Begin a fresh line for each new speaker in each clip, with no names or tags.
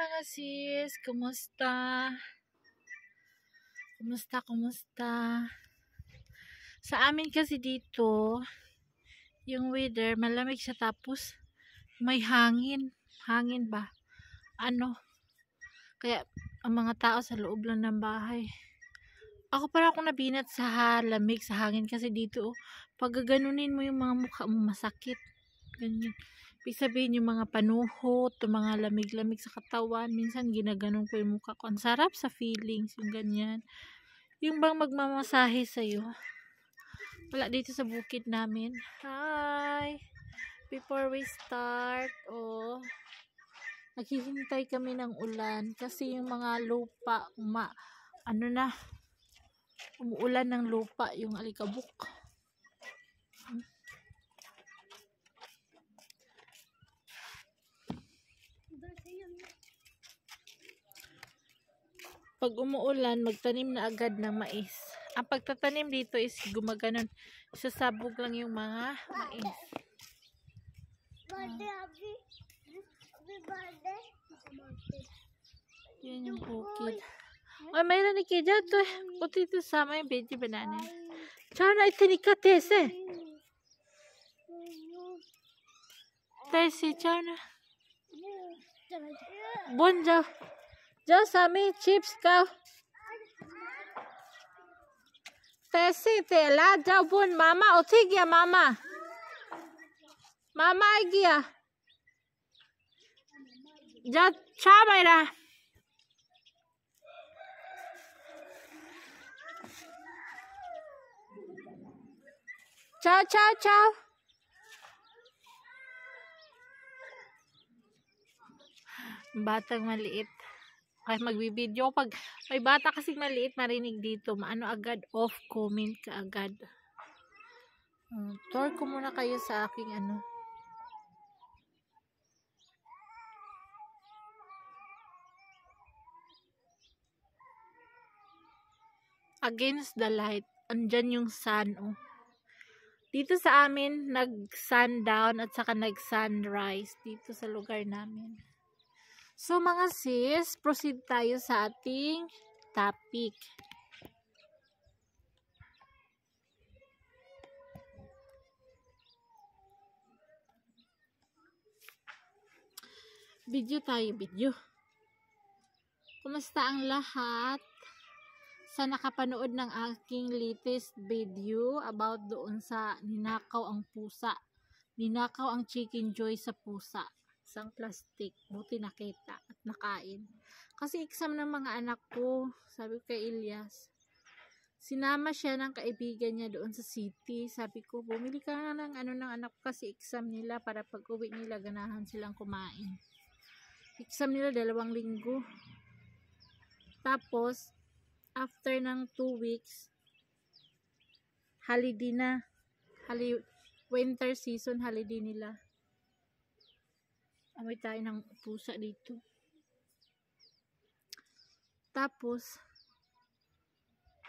mga sis! Kumusta? Kumusta? Sa amin kasi dito, yung weather, malamig siya tapos may hangin. Hangin ba? Kaya ang mga tao sa loob lang ng bahay. Ako parang akong nabinat sa lamig, sa hangin kasi dito, pag gaganunin mo yung mga mukha mo, masakit. Ganyan. Ibig sabihin yung mga panuhot, yung mga lamig-lamig sa katawan. Minsan ginaganon ko yung mukha ko. Ang sarap sa feelings, yung ganyan. Yung bang magmamasahe sa'yo. Wala dito sa bukid namin. Hi! Before we start, naghihintay kami ng ulan. Kasi yung mga lupa, umuulan ng lupa, yung alikabok. Pag umuulan, magtanim na agad ng mais. Ang pagtatanim dito is gumaganon. Isasabog lang yung mga mais. Yan yung bukid. Ay, mayroon ni Kija to. Puti ito sama yung veggie banana. Chana, itinika tese. Tese, chana. Bon, jaw. Jaw, sami, chips ka. Tese, tela, jaw, bon. Mama, uti gya, mama. Mama, gya. Jaw, cha, mayra. Ciao. Batang maliit. Ay, magbibideo. Pag may bata kasing maliit, marinig dito. Maano agad, off comment ka agad. Tour ko muna kayo sa aking against the light. Andyan yung sun, Dito sa amin, nag-sundown at saka nag-sunrise dito sa lugar namin. So mga sis, proceed tayo sa ating topic. Video. Kumusta ang lahat? Sa nakapanood ng aking latest video about doon sa ninakaw ang pusa. Ninakaw ang Chicken Joy sa pusa. Isang plastic. Buti nakita at nakain. Kasi exam ng mga anak ko. Sabi ko kay Ilyas. Sinama siya ng kaibigan niya doon sa city. Sabi ko, bumili ka na ng ng anak ko kasi exam nila para pag uwi nila ganahan silang kumain. Exam nila 2 linggo. Tapos, after ng 2 weeks, holiday na. Winter season holiday nila. Amoy tayo ng pusa dito. Tapos,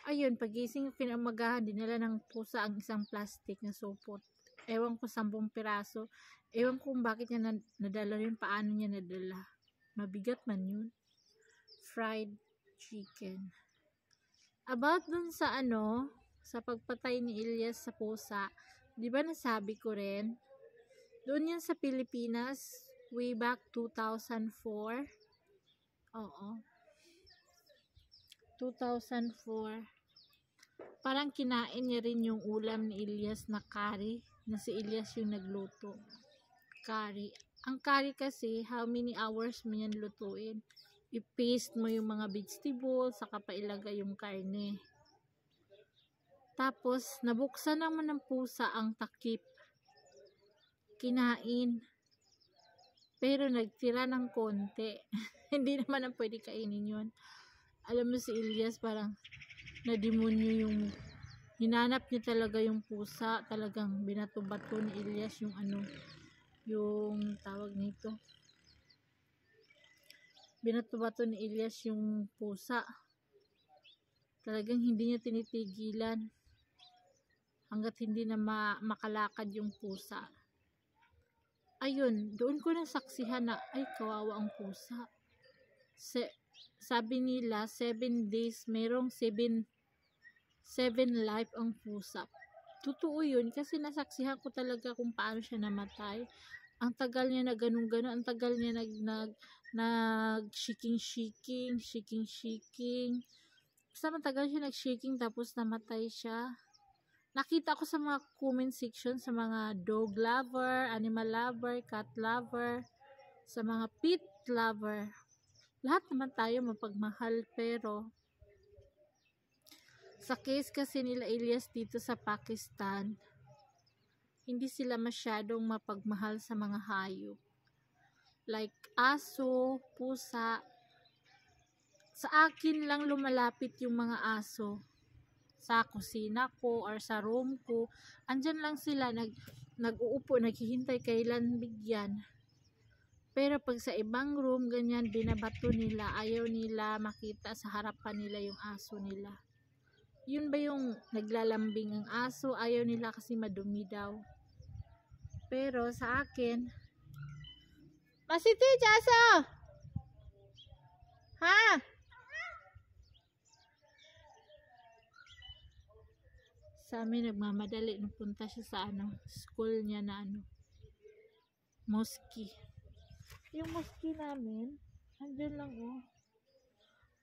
ayun, pagising pinamagahan, dinala ng pusa ang isang plastic na supot. Ewan ko 10 piraso. Ewan ko kung bakit niya nadala yun, paano niya nadala. Mabigat man yun. Fried chicken. About dun sa sa pagpatay ni Ilyas sa pusa, di ba nasabi ko rin, doon yan sa Pilipinas, way back 2004. Oo. 2004. Parang kinain niya rin yung ulam ni Ilyas na curry, na si Ilyas yung nagluto. Curry. Ang curry kasi, how many hours mo yan lutuin? I-paste mo yung mga vegetables, saka pa ilagay yung karne. Tapos, nabuksan naman ng pusa ang takip. Kinain. Pero nagtira ng konti. Hindi naman ang pwede kainin yun. Alam mo si Ilyas parang nadimonyo yung hinanap niya talaga yung pusa. Talagang binato-bato ni Ilyas yung yung tawag nito. Binato-bato ni Ilyas yung pusa. Talagang hindi niya tinitigilan hanggat hindi na makalakad yung pusa. Ayun, doon ko nasaksihan na ay kawawa ang pusa. sabi nila 7 days, merong 7 life ang pusa. Totoo yun kasi nasaksihan ko talaga kung paano siya namatay. Ang tagal niya na ganun-ganun, ang tagal niya nag shaking. Basta matagal siya nag-shaking tapos namatay siya. Nakita ko sa mga comment section, sa mga dog lover, animal lover, cat lover, sa mga pet lover. Lahat naman tayo mapagmahal, pero sa case kasi nila Elias dito sa Pakistan, hindi sila masyadong mapagmahal sa mga hayop. Like aso, pusa. Sa akin lang lumalapit yung mga aso. Sa kusina ko or sa room ko, andyan lang sila nag-uupo, naghihintay kailan bigyan. Pero pag sa ibang room, ganyan, binabato nila, ayaw nila makita sa harapan nila yung aso nila. Yun ba yung naglalambing ang aso? Ayaw nila kasi madumi daw. Pero sa akin, Masiti, aso! Ha? Sa amin nagmamadali nung punta siya sa school niya na mosque. Yung mosque namin, andyan lang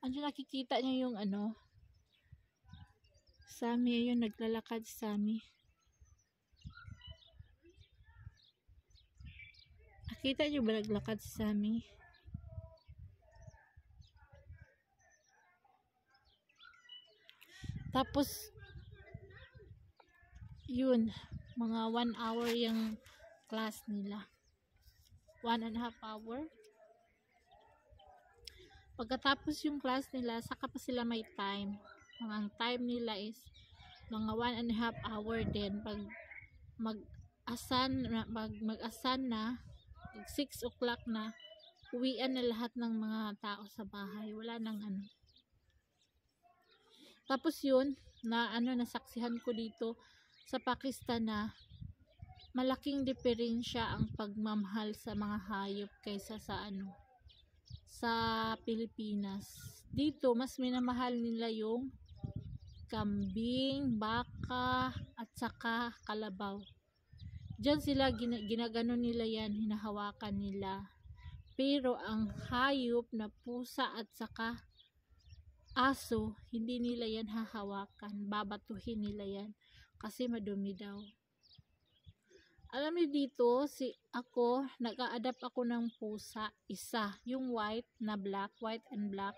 andyan nakikita niya yung Sami, yun naglalakad si Sami. Nakita niyo ba naglakad si Sami? Tapos yun, mga 1 hour yung class nila. 1.5 hour. Pagkatapos yung class nila, saka pa sila may time. Ang time nila is mga 1.5 hour din. Pag mag-asan na 6 o'clock na, uwian na lahat ng mga tao sa bahay. Wala nang Tapos yun, nasaksihan ko dito sa Pakistan na malaking diferensya ang pagmamahal sa mga hayop kaysa sa sa Pilipinas. Dito mas minamahal nila yung kambing, baka, at saka kalabaw. Diyan sila ginagano nila yan, hinahawakan nila. Pero ang hayop na pusa at saka aso, hindi nila yan hahawakan, babatuhin nila yan kasi madumi daw. Alam niyo dito, ako nag-a-adapt ako ng pusa, isa, yung white and black.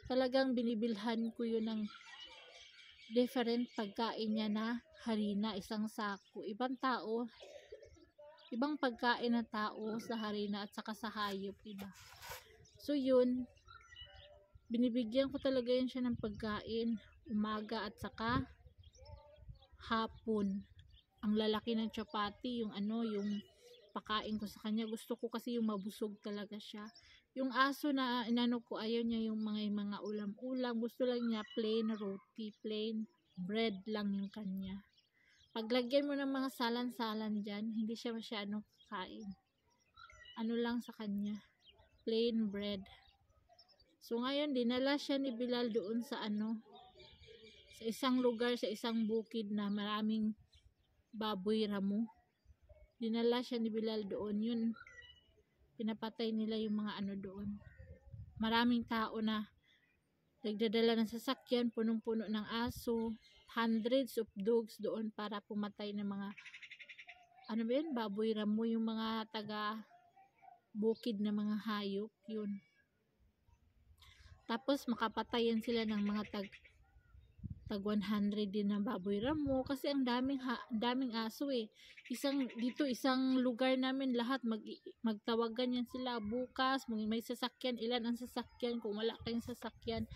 Talagang binibilhan ko yun ng different pagkain niya na harina, isang sako. Ibang pagkain na tao sa harina at saka sa hayop, iba. So yun, binibigyan ko talaga yun siya ng pagkain, umaga at saka hapon. Ang lalaki ng chapati, yung pakain ko sa kanya. Gusto ko kasi yung mabusog talaga siya. Yung aso na ko, ayaw niya yung mga ulam-ulam. Gusto lang niya plain roti, plain bread lang yung kanya. Paglagyan mo ng mga salan-salan dyan, hindi siya masyadong kain. Lang sa kanya, plain bread. So ngayon, dinala siya ni Bilal doon sa sa isang lugar, sa isang bukid na maraming baboy ramo. Dinala siya ni Bilal doon. Yun, pinapatay nila yung mga doon. Maraming tao na nagdadala ng sasakyan, punong-puno ng aso, hundreds of dogs doon para pumatay ng mga baboy ramo, yung mga taga bukid na mga hayop, yun. Tapos makapatayan sila ng mga tag 100 din ng baboy ramo kasi ang daming aso isang lugar namin lahat magtawagan yan sila bukas, may sasakyan, ilan ang sasakyan, kung wala kayong sasakyan,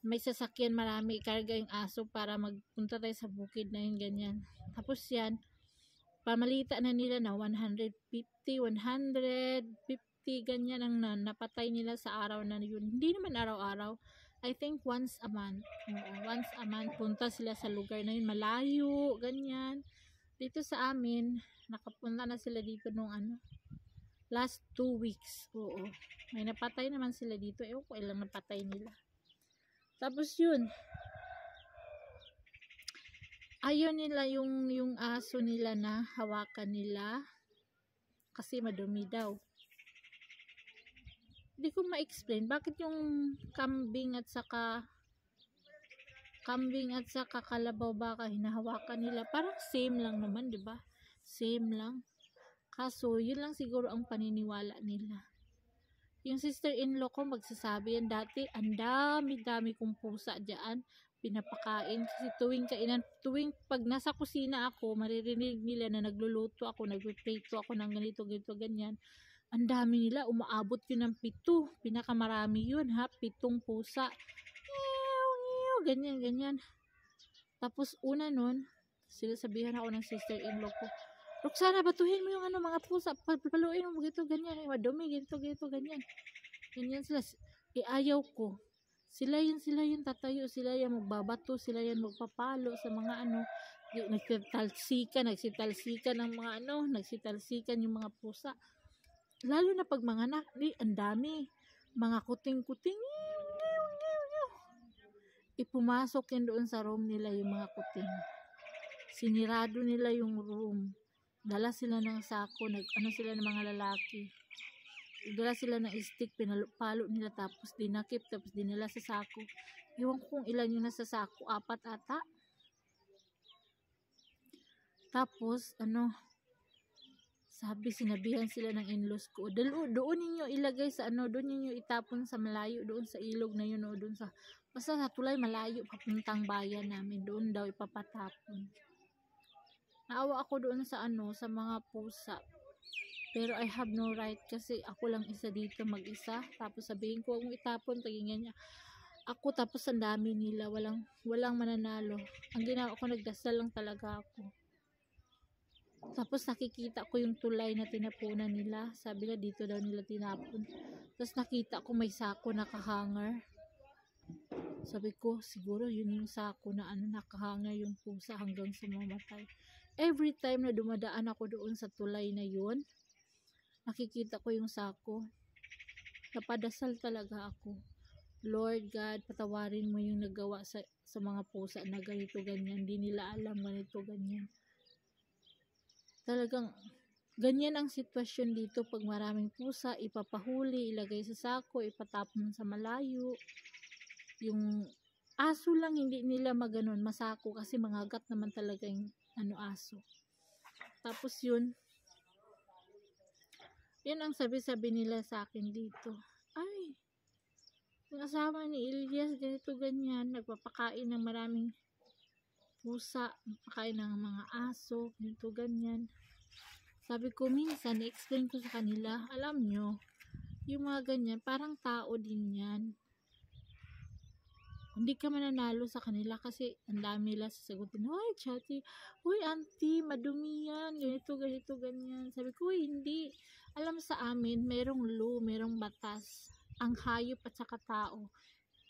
may sasakyan marami, karga yung aso para magpunta tayo sa bukid na yun, ganyan. Tapos yan, pamalita na nila na 150, ganyan ang napatay nila sa araw na yun. Hindi naman araw-araw, I think once a month. Once a month punta sila sa lugar na yun, malayo, ganyan. Dito sa amin, nakapunta na sila dito nung Last 2 weeks. Oo. May napatay naman sila dito. Ewan ko ilang napatay nila. Tapos yun. Ayaw nila yung aso nila na hawakan nila. Kasi madumi daw. Hindi ko ma-explain. Bakit yung kambing at saka kalabaw baka hinahawakan nila? Parang same lang naman, di ba? Same lang. Kaso, yun lang siguro ang paniniwala nila. Yung sister-in-law ko magsasabi yan dati, ang dami-dami kong pusa dyan, pinapakain. Kasi tuwing pag nasa kusina ako, maririnig nila na nagluluto ako, nagpiprito ako ng ganito, ganyan. Ang dami nila, umaabot yun ng 7. Pinakamarami yun ha, 7 pusa. Ganyan. Tapos una nun, sila sabihan ako ng sister-in-law ko, Roxana, batuhin mo yung mga pusa, paluin mo, gito, ganyan, madumi, gito, ganyan. Ganyan sila, ayaw ko. Sila yun tatayo, sila yan magbabato, sila yan magpapalo sa mga nagsitalsikan ng mga nagsitalsikan yung mga pusa. Lalo na pag mga anak, ang dami, mga kuting-kuting, ipumasok yan doon sa room nila yung mga kuting. Sinirado nila yung room. Dala sila ng sako, sila ng mga lalaki. Dala sila ng stick, pinalo nila tapos dinakip, tapos dinala sa sako. Iwan ko kung ilan yung nasa sako, 4 ata. Tapos, sinabihan sila ng in-laws ko, doon ninyo ilagay sa doon ninyo itapon sa malayo, doon sa ilog na yun, o doon basta sa tulay malayo, papuntang bayan namin, doon daw ipapatapon. Naawa ako doon sa sa mga pusa. Pero I have no right kasi ako lang isa dito mag-isa. Tapos sabihin ko, kung itapon, tingin niya. Ako tapos ang dami nila, walang mananalo. Ang ginawa ko, nagdasal lang talaga ako. Tapos nakikita ko yung tulay na tinapunan nila. Sabi na dito daw nila tinapon. Tapos nakita ko may sako nakahanger. Sabi ko, siguro yun yung sako na nakahanger yung pusa hanggang sa mamatay. Every time na dumadaan ako doon sa tulay na yun, nakikita ko yung sako. Napadasal talaga ako. Lord God, patawarin mo yung nagawa sa mga pusa na ganito, ganyan. Hindi nila alam ganito, ganyan. Talagang, ganyan ang sitwasyon dito pag maraming pusa, ipapahuli, ilagay sa sako, ipatapon sa malayo. Yung aso lang, hindi nila masako kasi mangagat naman talaga yung aso. Tapos yun ang sabi nila sa akin dito. Ay, yung asawa ni Elias, ganito ganyan, nagpapakain ng maraming pusa, nagpapakain ng mga aso, ganito ganyan. Sabi ko, minsan, i-explain ko sa kanila, alam nyo, yung mga ganyan, parang tao din yan. Hindi ka mananalo sa kanila kasi ang dami nila sasagutin. Hoy, chatty. Hoy, auntie, madumi yan. Ganito, ganyan. Sabi ko, hindi. Alam sa amin, merong law, merong batas. Ang hayop at saka tao,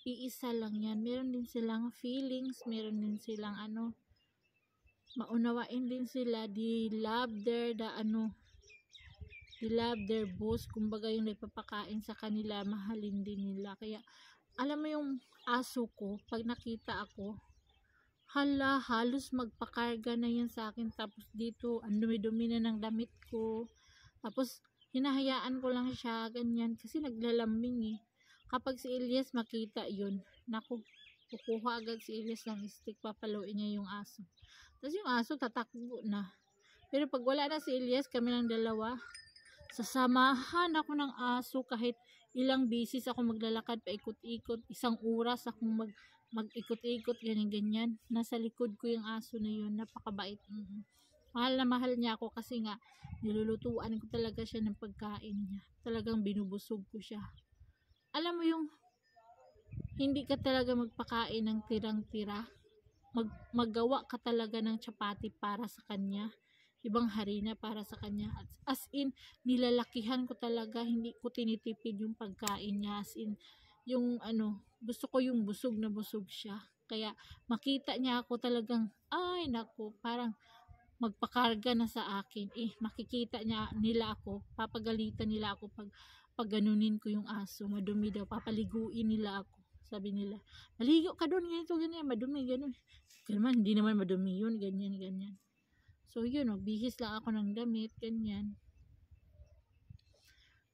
iisa lang yan. Meron din silang feelings, meron din silang maunawain din sila. They love their boss. Kumbaga yung nagpapakain sa kanila, mahalin din nila. Kaya, alam mo yung aso ko, pag nakita ako, halos magpakarga na yan sa akin. Tapos dito, ang dumi-dumi na ng damit ko. Tapos, hinahayaan ko lang siya, ganyan. Kasi naglalambing eh. Kapag si Elias makita yun, naku, kukuha agad si Elias ng stick, papaluin niya yung aso. Tapos yung aso, tatakbo na. Pero pag wala na si Elias, kami lang dalawa, sasamahan ako ng aso kahit ilang bisis ako maglalakad, paikot-ikot, 1 oras akong mag-ikot-ikot, ganyan. Nasa likod ko yung aso na yun, napakabait. Mahal na mahal niya ako kasi nga, nilulutuan ko talaga siya ng pagkain niya. Talagang binubusog ko siya. Alam mo yung, hindi ka talaga magpakain ng tirang-tira. Maggawa ka talaga ng chapati para sa kanya. Ibang harina para sa kanya. As in, nilalakihan ko talaga, hindi ko tinitipid yung pagkain niya. As in, yung gusto ko yung busog na busog siya. Kaya, makita niya ako talagang, ay naku, parang magpakarga na sa akin. Makikita nila ako, papagalitan nila ako pag ganunin ko yung aso. Madumi daw, papaliguin nila ako. Sabi nila, maligo ka doon, ganito, ganyan, madumi, ganun. Kaya hindi naman madumi yun, ganyan, ganyan. So, yun, bihis lang ako ng damit, ganyan.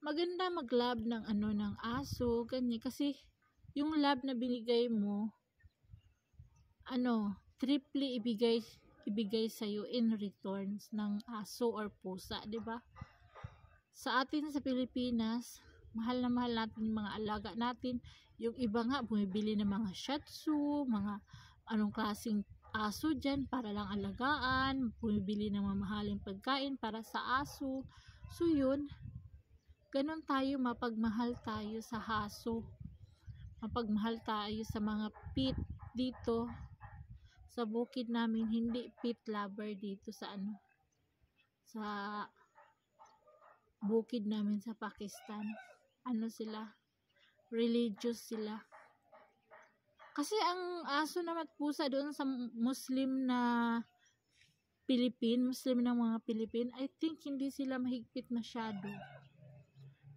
Maganda mag-lab ng ng aso, ganyan. Kasi, yung lab na binigay mo, triple ibigay sa'yo in returns ng aso or pusa, di ba? Sa atin sa Pilipinas, mahal na mahal natin yung mga alaga natin. Yung iba nga, bumibili ng mga Shih Tzu, mga anong klaseng aso dyan para lang alagaan, bumibili ng mamahaling pagkain para sa aso. So yun, ganun tayo, mapagmahal tayo sa aso, mapagmahal tayo sa mga pet dito sa bukid namin. Hindi pet lover dito sa sa bukid namin sa Pakistan. Sila, religious sila. Kasi ang aso naman at pusa doon sa Muslim na Muslim ng mga Pilipin, I think hindi sila mahigpit masyado.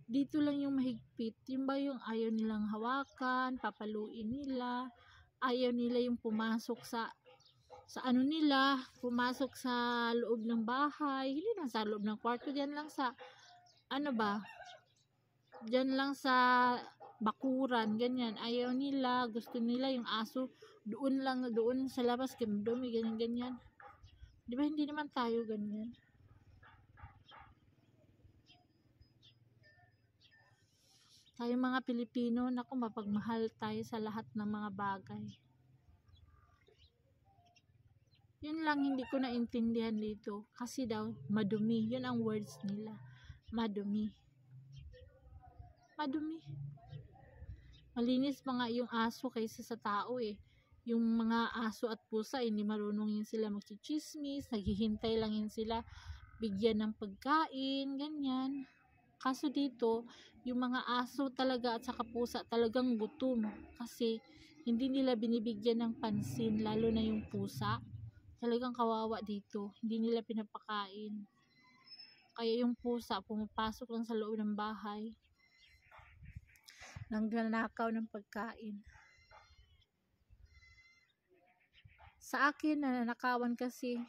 Dito lang yung mahigpit. Yung ba yung ayaw nilang hawakan, papaluin nila, ayaw nila yung pumasok sa nila, pumasok sa loob ng bahay, hindi lang sa loob ng kwarto, diyan lang sa diyan lang sa bakuran, ganyan. Ayaw nila, gusto nila yung aso doon sa labas, dumi, ganyan, ganyan. Di ba hindi naman tayo ganyan? Tayo mga Pilipino, naku, mapagmahal tayo sa lahat ng mga bagay. Yun lang hindi ko naintindihan dito. Kasi daw, madumi. Yun ang words nila. Madumi. Madumi. Malinis pa nga yung aso kaysa sa tao Yung mga aso at pusa, hindi marunong yun sila magchichismis, naghihintay lang yun sila bigyan ng pagkain, ganyan. Kaso dito, yung mga aso talaga at saka pusa talagang gutom. Kasi hindi nila binibigyan ng pansin, lalo na yung pusa. Talagang kawawa dito. Hindi nila pinapakain. Kaya yung pusa, pumapasok lang sa loob ng bahay. Nangnanakaw ng pagkain. Sa akin, nananakawan kasi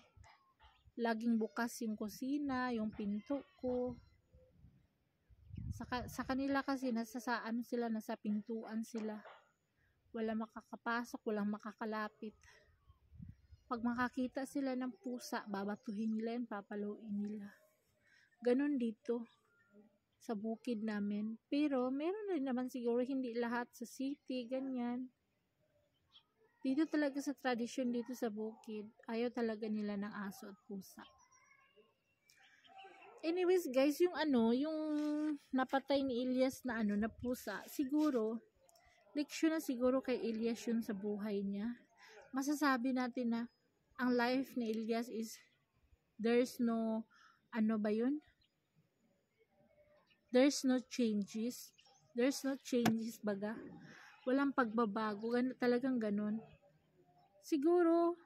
laging bukas yung kusina, yung pinto ko. Sa kanila kasi nasa pintuan sila. Wala makakapasok, walang makakalapit. Pag makakita sila ng pusa, babatuhin nila yan, papaluin nila. Ganon dito sa bukid namin. Pero meron rin naman siguro, hindi lahat sa city, ganyan. Dito talaga sa tradisyon dito sa bukid, ayaw talaga nila ng aso at pusa. Anyways guys, yung napatay ni Elias na na pusa, siguro leksyon na siguro kay Elias yun sa buhay niya. Masasabi natin na ang life ni Elias is there's no there's no changes baga, walang pagbabago, talagang ganun. Siguro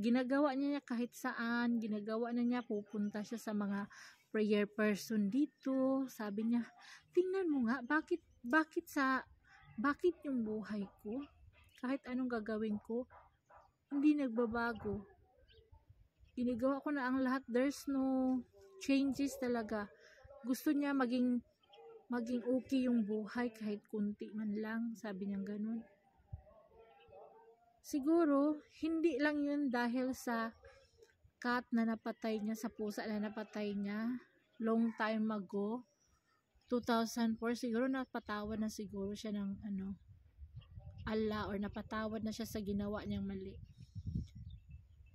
ginagawa niya kahit saan, ginagawa na niya, pupunta siya sa mga prayer person dito. Sabi niya, tingnan mo nga, bakit yung buhay ko, kahit anong gagawin ko, hindi nagbabago. Ginagawa ko na ang lahat, there's no changes talaga. Gusto niya maging okay yung buhay kahit kunti man lang, sabi niya ganun. Siguro, hindi lang yun dahil sa cat na napatay niya, sa pusa na napatay niya long time ago, 2004, siguro napatawad na siguro siya ng Allah, or napatawad na siya sa ginawa niyang mali.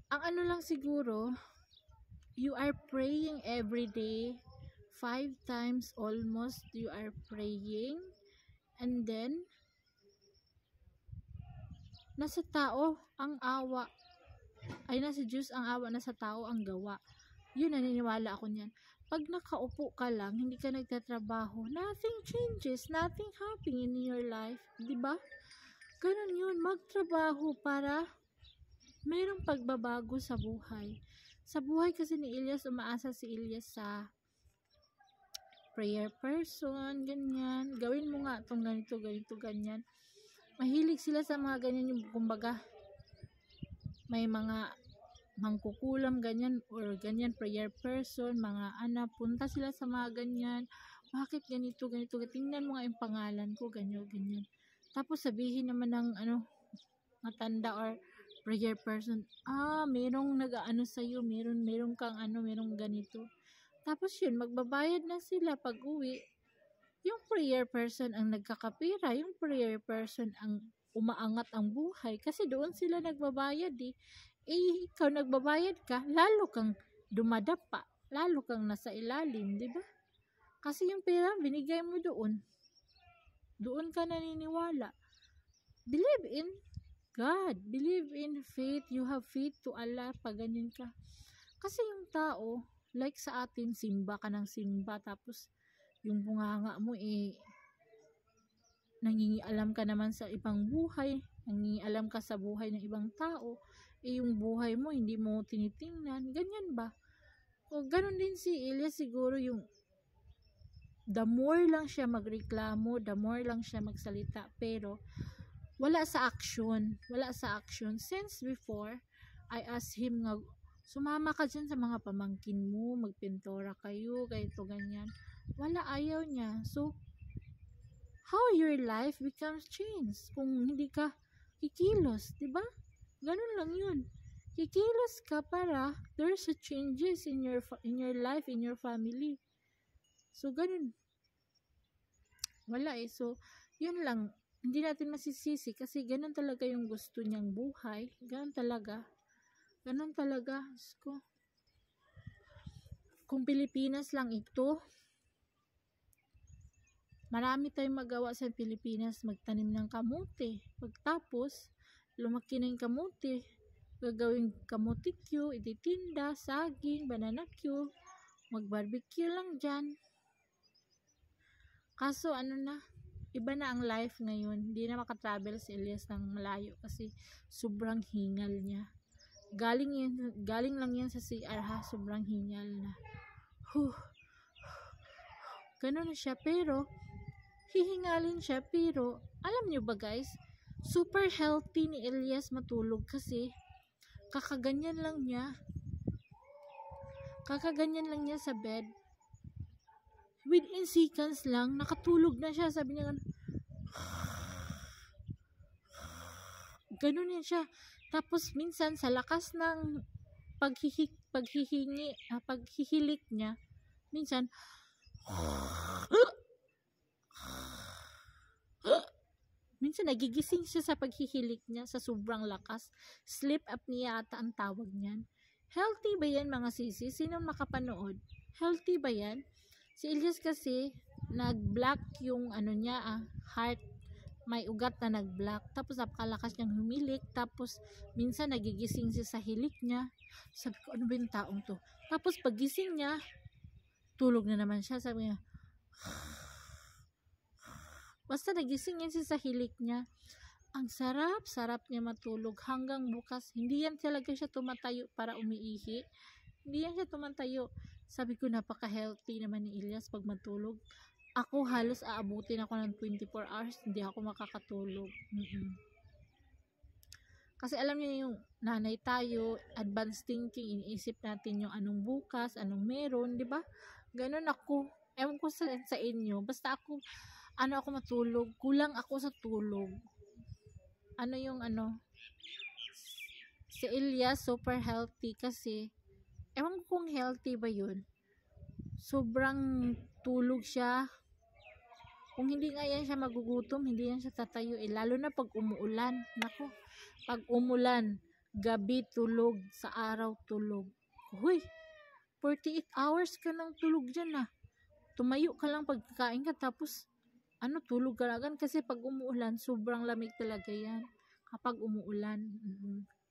Ang lang siguro, you are praying every day, 5 times almost you are praying, and then nasa tao ang awa, nasa Diyos ang awa, nasa tao ang gawa. Yun, naniniwala ako niyan. Pag nakaupo ka lang, hindi ka nagtatrabaho, nothing changes, nothing happening in your life, di ba? Ganun yun, magtrabaho para Mayroong pagbabago sa buhay. Sa buhay kasi ni Elias, umaasa si Elias sa prayer person, ganyan. Gawin mo nga itong ganito, ganito, ganyan. Mahilig sila sa mga ganyan, yung kumbaga, may mga mangkukulam, ganyan, or ganyan, prayer person, mga punta sila sa mga ganyan. Bakit ganito, ganito, tingnan mo nga yung pangalan ko, ganyan, ganyan. Tapos sabihin naman ng matanda or prayer person, merong nag-aano sa'yo, meron kang merong ganito. Tapos yun, magbabayad na sila pag uwi. Yung prayer person ang nagkakapira, yung prayer person ang umaangat ang buhay kasi doon sila nagbabayad ikaw nagbabayad ka, lalo kang dumadapa, lalo kang nasa ilalim, di ba? Kasi yung pera binigay mo doon ka naniniwala. Believe in God, believe in faith, you have faith to Allah, pag ganyan ka. Kasi yung tao, like sa atin, simba ka ng simba, tapos yung bunganga mo nangingialam ka naman sa ibang buhay, nangingialam ka sa buhay ng ibang tao, yung buhay mo hindi mo tinitingnan, ganyan ba? O ganun din si Elias, siguro yung the more lang siya magreklamo, the more lang siya magsalita, pero wala sa action. Since before, I asked him nga, sumama ka dyan sa mga pamangkin mo, magpintora kayo, ganito, ganyan. Wala, ayaw niya. So, how your life becomes changed kung hindi ka kikilos, di ba? Ganun lang yun. Kikilos ka para there's a changes in your life, in your family. So, ganun. Wala So, yun lang. Hindi natin masisisi kasi ganun talaga yung gusto niyang buhay. Ganun talaga. So, kung Pilipinas lang ito, marami tayong magawa sa Pilipinas. Magtanim ng kamote. Pagtapos, lumaki na yung kamote, gagawing kamote Q, ititinda, saging, banana Q, mag-barbecue lang dyan. Kaso iba na ang life ngayon. Hindi na makatravel si Elias ng malayo kasi sobrang hingal niya. Galing lang yan sa CR sobrang hingal na. Ganun na siya, pero hihingalin siya, pero alam nyo ba guys, super healthy ni Elias matulog kasi kakaganyan lang niya sa bed, within seconds lang nakatulog na siya. Sabi niya ganun yan siya. Tapos minsan sa lakas ng paghihilik niya, minsan nagigising siya sa paghihilik niya sa sobrang lakas. Sleep apnea ata ang tawag niyan. Healthy ba yan mga sisi? Sinong makapanood? Healthy ba yan? Si Elias kasi nag-block yung heart, may ugat na nag-block, tapos napakalakas niyang humilik, tapos minsan nagigising siya sa hilik niya. Sabi ko, ano ba yung taong to? Tapos pagising niya, tulog na naman siya. Sabi niya, basta nagising yan siya sa hilik niya. Ang sarap niya matulog hanggang bukas. Hindi yan talaga siya tumatayo para umiihi. Hindi yan siya tumatayo. Sabi ko, napaka-healthy naman ni Elias pag matulog. Ako halos aabutin ako ng 24 hours. Hindi ako makakatulog. Kasi alam niyo yung nanay tayo, advanced thinking, iniisip natin yung anong bukas, anong meron, di ba? Ganun ako. Ewan ko sa inyo. Basta ako, ako matulog. Kulang ako sa tulog. Si Elias super healthy kasi ewan ko kung healthy ba yun. Sobrang tulog siya. Kung hindi nga yan siya magugutom, hindi yan siya tatayo. Lalo na pag umuulan. Naku, pag umulan, gabi tulog, sa araw tulog. Huy, 48 hours ka nang tulog dyan Tumayo ka lang pagkakain ka, tapos tulog ka agad kasi pag umuulan, sobrang lamig talaga yan. Kapag umuulan.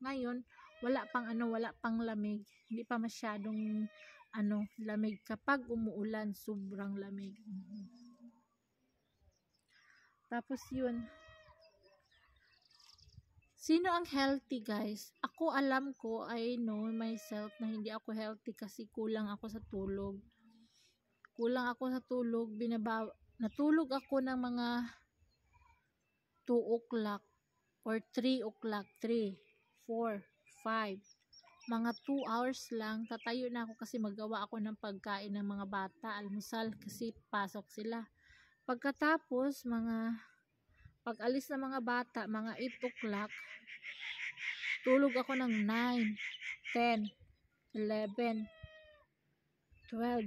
Ngayon, wala pang lamig. Hindi pa masyadong lamig. Kapag umuulan, sobrang lamig. Tapos yun. Sino ang healthy guys? Ako ako alam ko, I know myself na hindi ako healthy kasi kulang ako sa tulog. Natulog ako ng mga 2 o'clock or 3 o'clock, 3, 4, 5. Mga 2 hours lang, tatayo na ako kasi magawa ako ng pagkain ng mga bata, almusal kasi pasok sila. Pagkatapos, pag-alis ng mga bata, mga 8 o'clock, tulog ako ng 9, 10, 11, 12,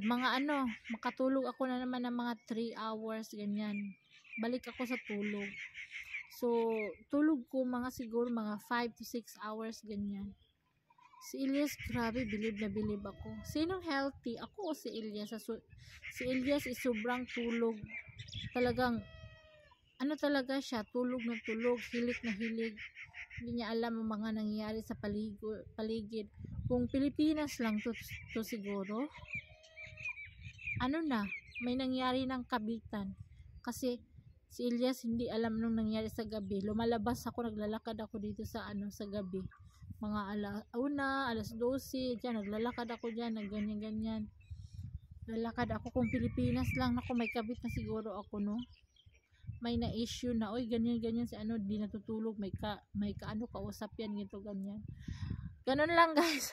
makatulog ako na naman ng mga 3 hours, ganyan. Balik ako sa tulog. So, tulog ko siguro mga 5 to 6 hours, ganyan. Si Elias, grabe, bilib na bilib ako. Sinong healthy? Ako o si Elias? Si Elias is sobrang tulog. Talagang, talaga siya, tulog na tulog, hilig na hilig. Hindi niya alam ang mga nangyayari sa paligid. Kung Pilipinas lang to siguro, may nangyari ng kabitan. Kasi, si Elias hindi alam nung nangyari sa gabi. Lumalabas ako, naglalakad ako dito sa gabi. Mga alas 12, dyan, naglalakad ako dyan, ganyan. Lalakad ako. Kung Pilipinas lang, may kabit na siguro ako, no? May na-issue na, oy, ganyan, si di natutulog, may kausap yan, ganito, ganyan. Ganun lang, guys.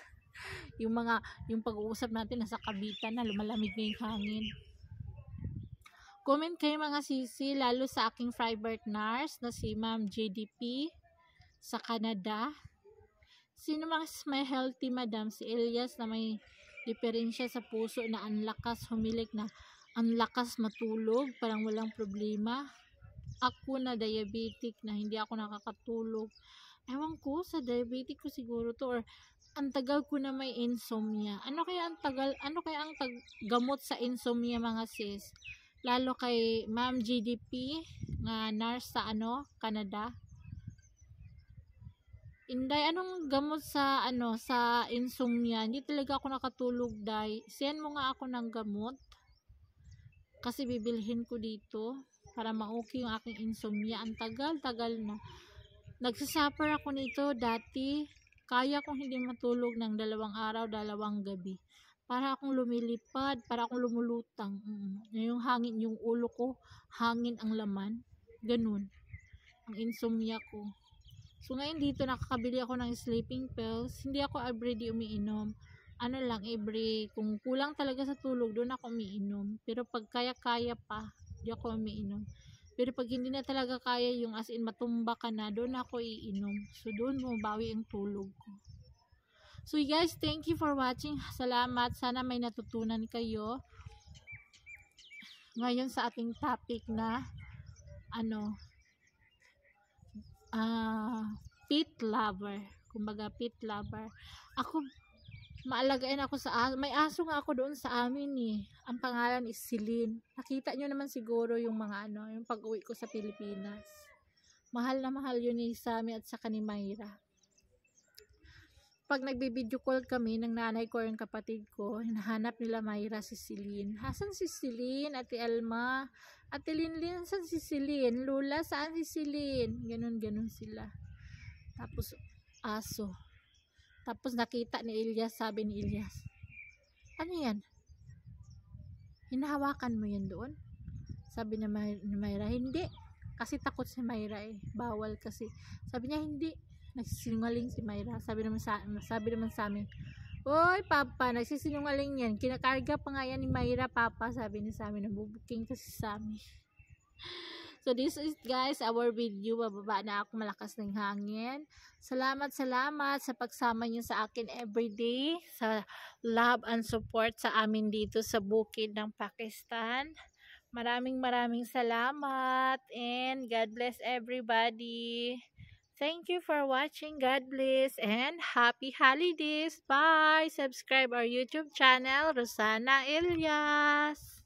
yung pag-uusap natin, nasa kabitan na, lumalamig na yung hangin. Comment kayo mga sisi, lalo sa aking private nurse na si Ma'am JDP sa Canada. Sino mas may healthy, madam? Si Elias na may diferensya sa puso na ang lakas humilik, na ang lakas matulog, parang walang problema. Ako na diabetic na hindi ako nakakatulog. Ewan ko, sa diabetic ko siguro to, or ang tagal ko na may insomnia. Ano kaya ang gamot sa insomnia, mga sis? Lalo kay Ma'am GDP nga nurse sa Canada. Inday, anong gamot sa sa insomnia? Hindi talaga ako nakatulog, day. Send mo nga ako ng gamot. Kasi bibilhin ko dito para ma-okay yung aking insomnia. Ang tagal na. Nagsasuffer ako nito dati. Kaya kong hindi matulog ng 2 araw, 2 gabi. Para akong lumilipad, para akong lumulutang. Yung hangin, yung ulo ko, hangin ang laman. Ganun. Ang insomnia ko. So ngayon dito nakakabili ako ng sleeping pills. Hindi ako everyday umiinom. Kung kulang talaga sa tulog, doon ako umiinom. Pero pag kaya-kaya pa, hindi ako umiinom. Pero pag hindi na talaga kaya, yung as in matumba ka na, doon ako iinom. So doon bumabawi ang tulog ko. So guys, thank you for watching. Salamat. Sana may natutunan kayo. Ngayon sa ating topic na pet lover. Kumbaga pet lover. Ako, maalagain ako may aso nga ako doon sa amin eh. Ang pangalan is Celine. Nakita nyo naman siguro yung mga yung pag-uwi ko sa Pilipinas. Mahal na mahal yun ni Sammy at saka ni Mayra. Pag nagbi-video call kami ng nanay ko yung kapatid ko, hinahanap nila Mayra si Celine. Hasan si Celine? Ate Alma? Ate Linlin, saan si Celine? Lula, saan si Celine? Ganun sila. Tapos, aso. Tapos nakita ni Elias, sabi ni Elias, ano yan? Hinahawakan mo yan doon? Sabi ni Mayra, hindi. Kasi takot si Mayra eh. Bawal kasi. Sabi niya, hindi. Nagsisinungaling si Mayra. Sabi naman sa amin, oy, Papa, nagsisinungaling yan. Kinakarga pa nga yan ni Mayra, Papa. Sabi niya sa amin, nabubuking kasi sa amin. So, this is guys, our video. Bababa na ako, malakas ng hangin. Salamat sa pagsama niyo sa akin everyday. Sa love and support sa amin dito sa bukid ng Pakistan. Maraming salamat. And God bless everybody. Thank you for watching. God bless and happy holidays. Bye. Subscribe our YouTube channel, Rosana Elias.